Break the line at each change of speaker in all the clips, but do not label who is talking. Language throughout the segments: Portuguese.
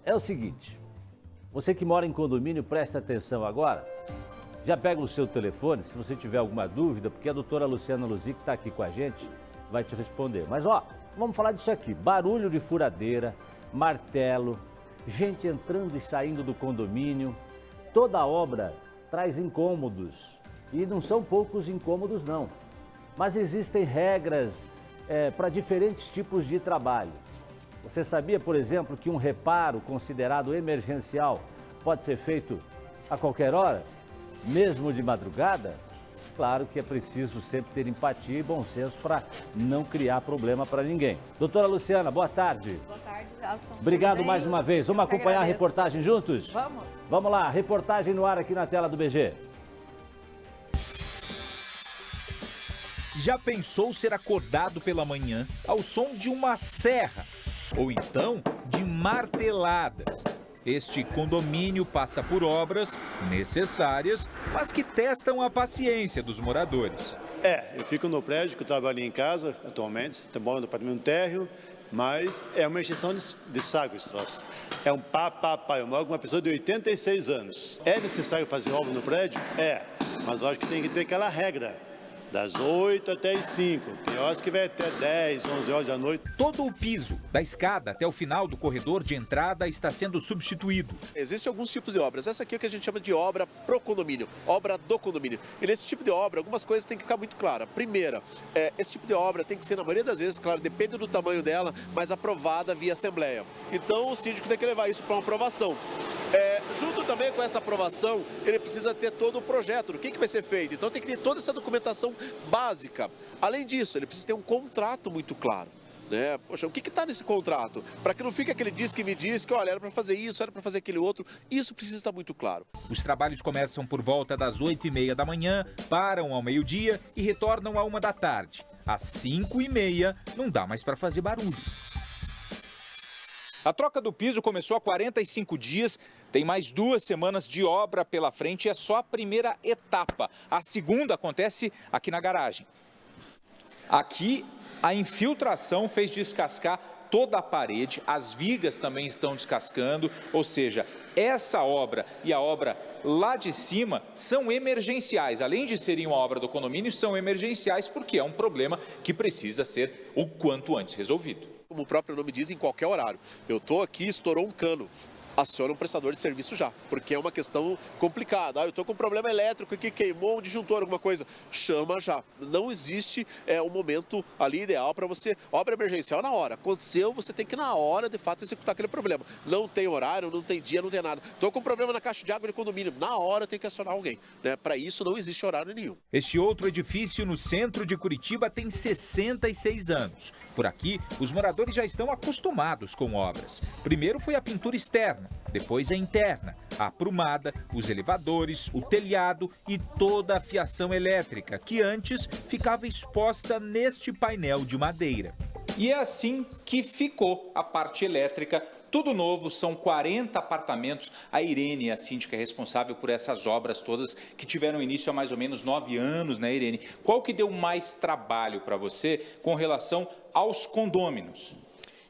É o seguinte, você que mora em condomínio, presta atenção agora. Já pega o seu telefone, se você tiver alguma dúvida, porque a doutora Luciana Luzi, que está aqui com a gente, vai te responder. Mas ó, vamos falar disso aqui, barulho de furadeira, martelo, gente entrando e saindo do condomínio. Toda obra traz incômodos e não são poucos incômodos não. Mas existem regras para diferentes tipos de trabalho. Você sabia, por exemplo, que um reparo considerado emergencial pode ser feito a qualquer hora, mesmo de madrugada? Claro que é preciso sempre ter empatia e bom senso para não criar problema para ninguém. Doutora Luciana, boa tarde.
Boa tarde, Gelson.
Obrigado mais uma vez. Vamos acompanhar a reportagem juntos?
Vamos.
Vamos lá, reportagem no ar aqui na tela do BG.
Já pensou ser acordado pela manhã ao som de uma serra ou então de marteladas? Este condomínio passa por obras necessárias, mas que testam a paciência dos moradores.
Eu fico no prédio, que eu trabalho em casa atualmente, moro no apartamento térreo, mas é uma extensão de saco esse troço. É um eu moro com uma pessoa de 86 anos. É necessário fazer obra no prédio? Mas eu acho que tem que ter aquela regra. Das 8 até as 5, tem horas que vai até 10, 11 horas da noite.
Todo o piso, da escada até o final do corredor de entrada, está sendo substituído.
Existem alguns tipos de obras. Essa aqui é o que a gente chama de obra pro condomínio, obra do condomínio. E nesse tipo de obra, algumas coisas têm que ficar muito claras. Primeira, esse tipo de obra tem que ser, na maioria das vezes, claro, depende do tamanho dela, mas aprovada via assembleia. Então o síndico tem que levar isso para uma aprovação. Junto também com essa aprovação, ele precisa ter todo o projeto, do que vai ser feito. Então tem que ter toda essa documentação básica. Além disso, ele precisa ter um contrato muito claro. Poxa, o que está nesse contrato? Para que não fique aquele diz que me diz que, olha, era para fazer isso, era para fazer aquele outro. Isso precisa estar muito claro.
Os trabalhos começam por volta das 8h30 da manhã, param ao meio-dia e retornam à 1 da tarde. Às 5h30 não dá mais para fazer barulho. A troca do piso começou há 45 dias, tem mais 2 semanas de obra pela frente e é só a primeira etapa. A segunda acontece aqui na garagem. Aqui, a infiltração fez descascar toda a parede, as vigas também estão descascando, ou seja, essa obra e a obra lá de cima são emergenciais. Além de serem uma obra do condomínio, são emergenciais porque é um problema que precisa ser o quanto antes resolvido.
Como o próprio nome diz, em qualquer horário. Eu estou aqui, estourou um cano. Aciona um prestador de serviço já, porque é uma questão complicada. Eu estou com um problema elétrico aqui, queimou um disjuntor, alguma coisa. Chama já. Não existe um momento ali ideal para você. Obra emergencial na hora. Aconteceu, você tem que na hora, de fato, executar aquele problema. Não tem horário, não tem dia, não tem nada. Estou com um problema na caixa de água de condomínio. Na hora tem que acionar alguém. Para isso não existe horário nenhum.
Este outro edifício no centro de Curitiba tem 66 anos. Por aqui, os moradores já estão acostumados com obras. Primeiro foi a pintura externa, depois a interna, a aprumada, os elevadores, o telhado e toda a fiação elétrica, que antes ficava exposta neste painel de madeira. E é assim que ficou a parte elétrica. Tudo novo, são 40 apartamentos. A Irene, a síndica, é responsável por essas obras todas que tiveram início há mais ou menos 9 anos, né, Irene? Qual que deu mais trabalho para você com relação aos condôminos?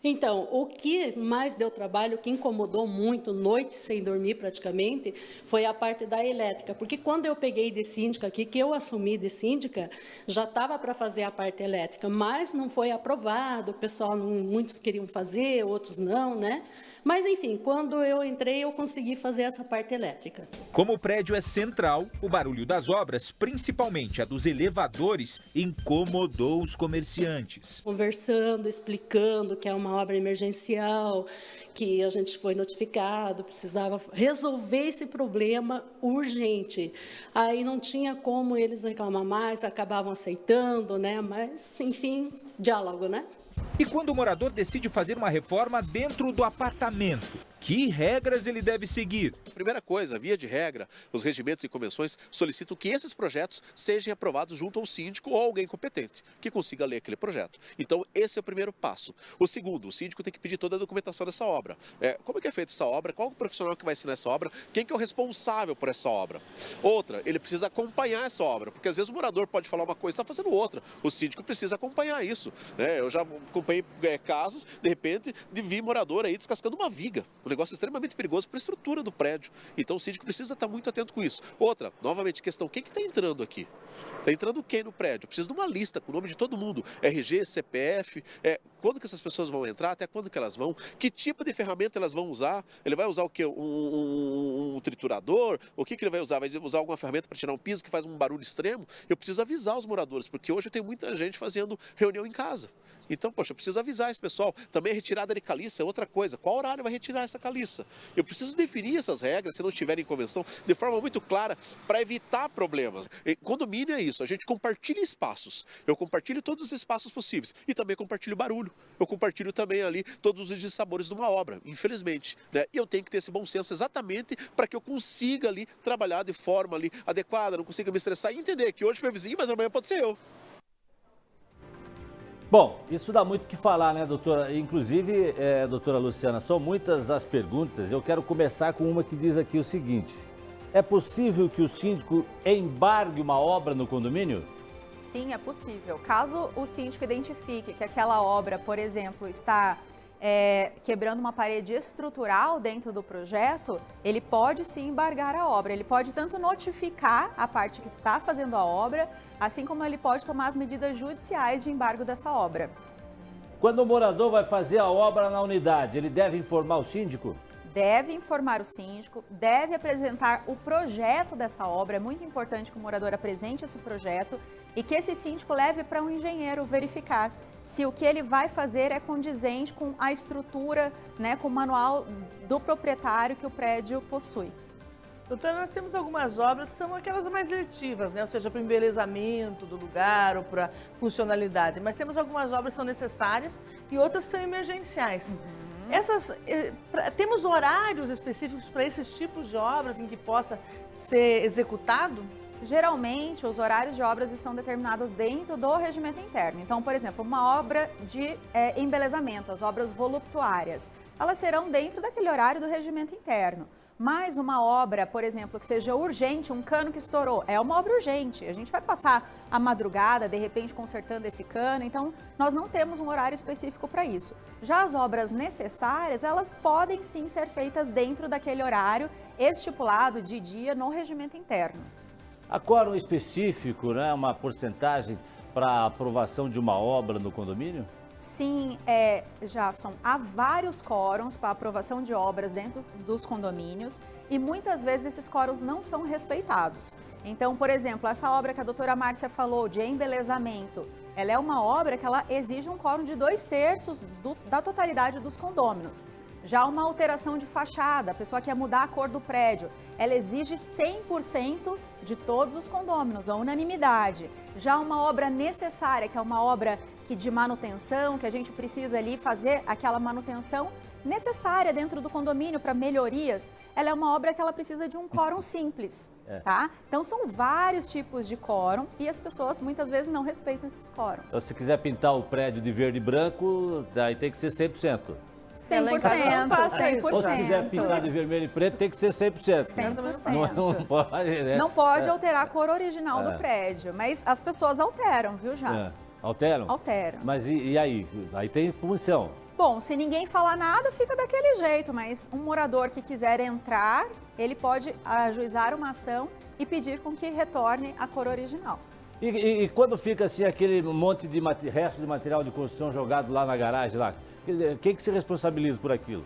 Então, o que mais deu trabalho, o que incomodou muito, noite sem dormir praticamente, foi a parte da elétrica. Porque quando eu peguei de síndica aqui, que eu assumi de síndica, já estava para fazer a parte elétrica, mas não foi aprovado, o pessoal, muitos queriam fazer, outros não, né? Mas, enfim, quando eu entrei, eu consegui fazer essa parte elétrica.
Como o prédio é central, o barulho das obras, principalmente a dos elevadores, incomodou os comerciantes.
Conversando, explicando que é uma obra emergencial, que a gente foi notificado, precisava resolver esse problema urgente. Aí não tinha como eles reclamar mais, acabavam aceitando, né? Mas, enfim, diálogo, né?
E quando o morador decide fazer uma reforma dentro do apartamento, que regras ele deve seguir?
Primeira coisa, via de regra, os regimentos e convenções solicitam que esses projetos sejam aprovados junto ao síndico ou alguém competente que consiga ler aquele projeto. Então, esse é o primeiro passo. O segundo, o síndico tem que pedir toda a documentação dessa obra. Como é que é feita essa obra? Qual é o profissional que vai ensinar essa obra? Quem que é o responsável por essa obra? Outra, ele precisa acompanhar essa obra, porque às vezes o morador pode falar uma coisa e está fazendo outra. O síndico precisa acompanhar isso. Eu já acompanhei casos, de repente, de vir morador aí descascando uma viga. O negócio extremamente perigoso para a estrutura do prédio. Então o síndico precisa estar muito atento com isso. Outra, novamente, questão, quem que está entrando aqui? Está entrando quem no prédio? Eu preciso de uma lista com o nome de todo mundo, RG, CPF, quando que essas pessoas vão entrar, até quando que elas vão, que tipo de ferramenta elas vão usar, ele vai usar o quê? Um triturador? O que ele vai usar? Vai usar alguma ferramenta para tirar um piso que faz um barulho extremo? Eu preciso avisar os moradores, porque hoje eu tenho muita gente fazendo reunião em casa. Então, poxa, eu preciso avisar esse pessoal. Também a retirada de caliça é outra coisa. Qual horário vai retirar essa caliça? Eu preciso definir essas regras, se não estiverem em convenção, de forma muito clara, para evitar problemas. E condomínio é isso, a gente compartilha espaços. Eu compartilho todos os espaços possíveis e também compartilho barulho. Eu compartilho também ali todos os dissabores de uma obra, infelizmente. Né? E eu tenho que ter esse bom senso exatamente para que eu consiga ali trabalhar de forma ali adequada, não consiga me estressar e entender que hoje foi vizinho, mas amanhã pode ser eu.
Bom, isso dá muito o que falar, né, doutora? Inclusive, doutora Luciana, são muitas as perguntas. Eu quero começar com uma que diz aqui o seguinte: é possível que o síndico embargue uma obra no condomínio?
Sim, é possível. Caso o síndico identifique que aquela obra, por exemplo, está quebrando uma parede estrutural dentro do projeto, ele pode sim embargar a obra. Ele pode tanto notificar a parte que está fazendo a obra, assim como ele pode tomar as medidas judiciais de embargo dessa obra.
Quando o morador vai fazer a obra na unidade, ele deve informar o síndico?
Deve informar o síndico, deve apresentar o projeto dessa obra. É muito importante que o morador apresente esse projeto e que esse síndico leve para um engenheiro verificar se o que ele vai fazer é condizente com a estrutura, né, com o manual do proprietário que o prédio possui.
Doutora, nós temos algumas obras que são aquelas mais eletivas, né? Ou seja, para o embelezamento do lugar ou para funcionalidade. Mas temos algumas obras que são necessárias e outras que são emergenciais. Temos horários específicos para esses tipos de obras em que possa ser executado?
Geralmente, os horários de obras estão determinados dentro do regimento interno. Então, por exemplo, uma obra de embelezamento, as obras voluptuárias, elas serão dentro daquele horário do regimento interno. Mas uma obra, por exemplo, que seja urgente, um cano que estourou, é uma obra urgente. A gente vai passar a madrugada, de repente, consertando esse cano. Então, nós não temos um horário específico para isso. Já as obras necessárias, elas podem sim ser feitas dentro daquele horário estipulado de dia no regimento interno.
Há quórum específico, né? Uma porcentagem para a aprovação de uma obra no condomínio?
Sim, Jasson, há vários quórums para aprovação de obras dentro dos condomínios e muitas vezes esses quórums não são respeitados. Então, por exemplo, essa obra que a doutora Márcia falou de embelezamento, ela é uma obra que ela exige um quórum de 2/3 da totalidade dos condôminos. Já uma alteração de fachada, a pessoa quer mudar a cor do prédio, ela exige 100% de todos os condôminos, a unanimidade. Já uma obra necessária, que é uma obra de manutenção, que a gente precisa ali fazer aquela manutenção necessária dentro do condomínio para melhorias, ela é uma obra que ela precisa de um quórum simples, tá? Então são vários tipos de quórum e as pessoas muitas vezes não respeitam esses quóruns.
Então, se quiser pintar o prédio de verde e branco, aí tem que ser 100%.
100%.
Ou se quiser pintar de vermelho e preto, tem que ser 100%.
100%.
Não pode, né?
Não pode alterar a cor original do prédio, mas as pessoas alteram, viu, Jás?
Alteram?
Alteram.
Mas e aí? Aí tem punição.
Bom, se ninguém falar nada, fica daquele jeito, mas um morador que quiser entrar, ele pode ajuizar uma ação e pedir com que retorne a cor original.
E quando fica assim aquele monte de resto de material de construção jogado lá na garagem, lá, quem que se responsabiliza por aquilo?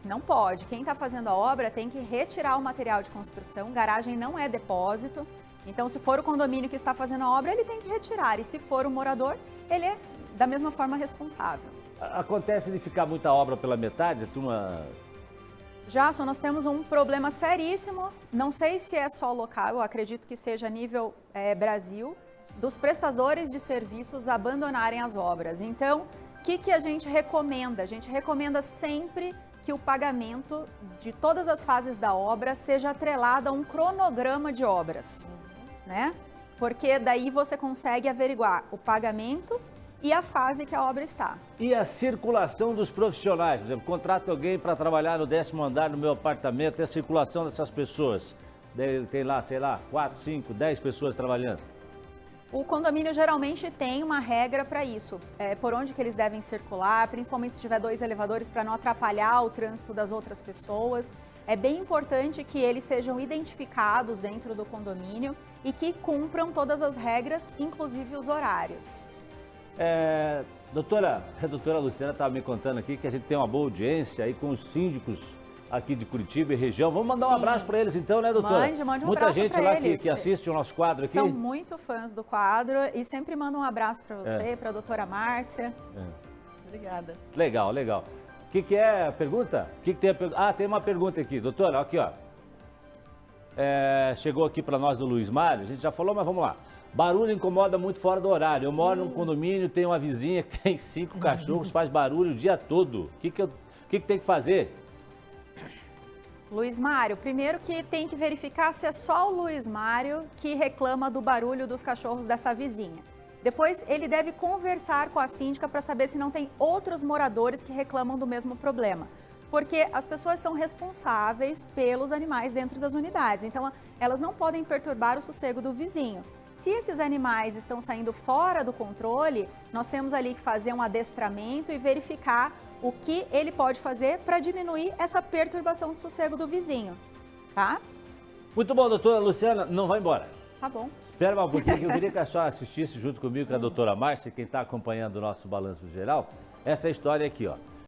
Não pode. Quem está fazendo a obra tem que retirar o material de construção. Garagem não é depósito. Então, se for o condomínio que está fazendo a obra, ele tem que retirar. E se for o morador, ele é da mesma forma responsável.
Acontece de ficar muita obra pela metade, turma?
Jasson, nós temos um problema seríssimo. Não sei se é só local, eu acredito que seja a nível Brasil, dos prestadores de serviços abandonarem as obras. Então, o que a gente recomenda? A gente recomenda sempre que o pagamento de todas as fases da obra seja atrelado a um cronograma de obras, né? Porque daí você consegue averiguar o pagamento e a fase que a obra está.
E a circulação dos profissionais? Por exemplo, contrato alguém para trabalhar no 10º andar no meu apartamento, e a circulação dessas pessoas? Tem lá, sei lá, 4, 5, 10 pessoas trabalhando.
O condomínio geralmente tem uma regra para isso, por onde que eles devem circular, principalmente se tiver 2 elevadores, para não atrapalhar o trânsito das outras pessoas. É bem importante que eles sejam identificados dentro do condomínio e que cumpram todas as regras, inclusive os horários.
A doutora Luciana estava me contando aqui que a gente tem uma boa audiência aí com os síndicos aqui de Curitiba e região. Vamos mandar um abraço para eles então, né, doutora?
Mande um
Muita
abraço
gente
pra
lá
eles.
que assiste o nosso quadro aqui.
São muito fãs do quadro e sempre mandam um abraço para você, para a doutora Márcia.
Obrigada.
Legal, legal. O que é a pergunta? O que tem a pergunta? Ah, tem uma pergunta aqui. Doutora, aqui, ó. Chegou aqui para nós do Luiz Mário, a gente já falou, mas vamos lá. Barulho incomoda muito fora do horário. Eu moro num condomínio, tenho uma vizinha que tem 5 cachorros, faz barulho o dia todo. O que tem que fazer?
Luiz Mário, primeiro que tem que verificar se é só o Luiz Mário que reclama do barulho dos cachorros dessa vizinha. Depois, ele deve conversar com a síndica para saber se não tem outros moradores que reclamam do mesmo problema. Porque as pessoas são responsáveis pelos animais dentro das unidades, então elas não podem perturbar o sossego do vizinho. Se esses animais estão saindo fora do controle, nós temos ali que fazer um adestramento e verificar o que ele pode fazer para diminuir essa perturbação do sossego do vizinho, tá?
Muito bom, doutora Luciana, não vai embora.
Tá bom.
Espera um pouquinho, que eu queria que a senhora assistisse junto comigo com a doutora Márcia, quem está acompanhando o nosso balanço geral, essa história aqui, ó.